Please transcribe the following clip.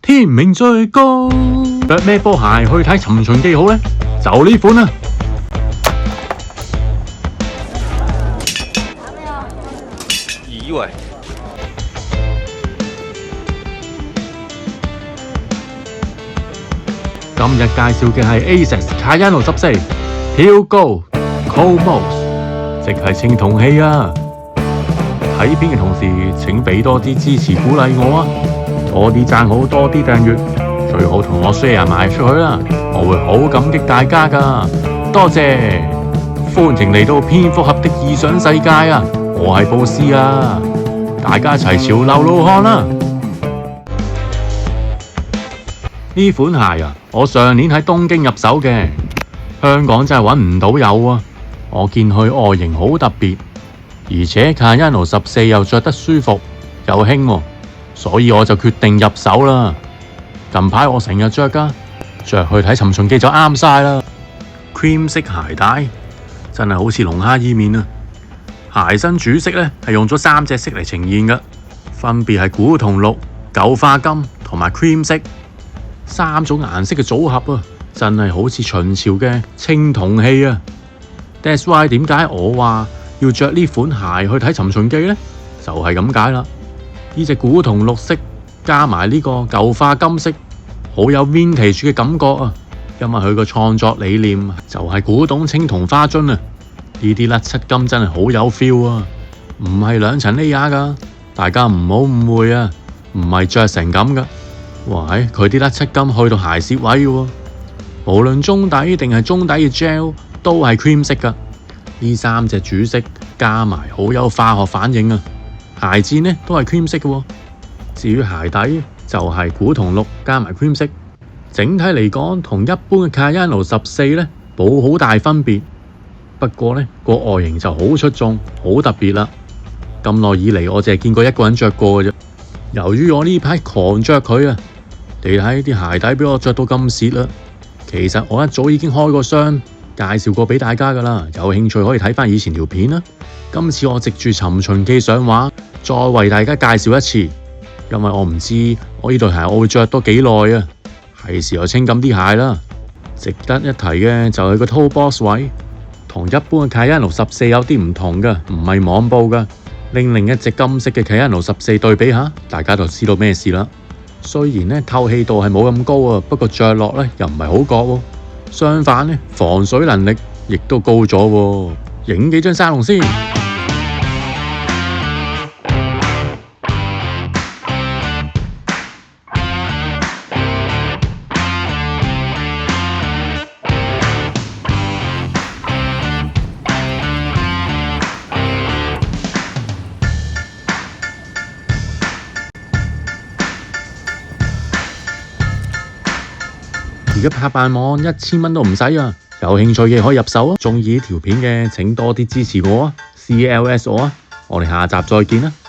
天命最高。着咩波鞋去睇《尋秦記》好呢？就呢款啦。咦喂！今日介紹嘅係 Asics Kayano 14挑高 Cosmos， 即係青銅器啊！睇片嘅同時，請俾多啲支持鼓勵我啊！多啲讚好，多啲訂閱，最好同我 share 埋出去啦！我會好感激大家噶，多謝！歡迎嚟到蝙蝠俠的異想世界啊！我係布斯啊，大家一齊潮流路看啦！呢款鞋啊，我上年喺東京入手嘅，香港真係揾唔到有啊！我見佢外形好特別，而且 Kayano 14又着得舒服又輕喎，所以我就決定入手啦。近排我成日着噶，着去睇《尋秦記》就啱晒啦。cream 色鞋帶真係好似龍蝦伊麵啊！鞋身主色呢係用咗3隻色嚟呈現嘅，分別係古銅綠、舊花金同埋 cream 色，3種顏色嘅組合啊，真係好似秦朝嘅青銅器啊！ That's why 點解我話要着呢款鞋去睇《尋秦記》呢？就係咁解啦。呢隻古銅綠色加埋呢個舊花金色，好有 vintage 嘅感覺啊！因為佢個創作理念就係古董青銅花樽啊！呢啲甩漆金真係好有 feel 啊！唔係2層 layer 噶，大家唔好誤會啊！唔係着成咁噶。喂，佢啲甩漆金去到鞋舌位嘅喎，無論中底定係中底嘅 gel 都係 cream 色噶。呢3隻主色加埋好有化學反應啊！鞋墊呢都係 cream 色嘅喎。至於鞋底就係古銅綠加埋 cream 色。整體嚟講，同一般嘅 Kayano 14呢冇好大分別。不過呢個外形就好出眾，好特別啦。咁耐以嚟，我淨係見過一個人着過嘅啫。由於我呢排狂着佢啊，你睇啲鞋底俾我着到咁蝕啦。其實我一早已經開過箱介紹過俾大家噶啦，有興趣可以睇翻以前條片啦。今次我藉住《尋秦記》上畫，再為大家介紹一次，因為我唔知我呢對鞋我會着多幾耐啊。係時候清咁啲鞋啦。值得一提嘅就係個 toe box 位，同一般嘅 Kayano 14有啲唔同嘅，唔係網布嘅。拎另一隻金色嘅 Kayano 14對比下，大家就知道咩事啦。雖然呢透氣度係冇咁高啊，不過着落呢又唔係好覺喎。相反呢，防水能力亦都高咗喎。影幾張沙龍先。而家拍辦網1000蚊都唔使啊！有興趣嘅可以入手啊！鍾意呢條片嘅請多啲支持我啊！CLS 我啊！我哋下集再見啦〜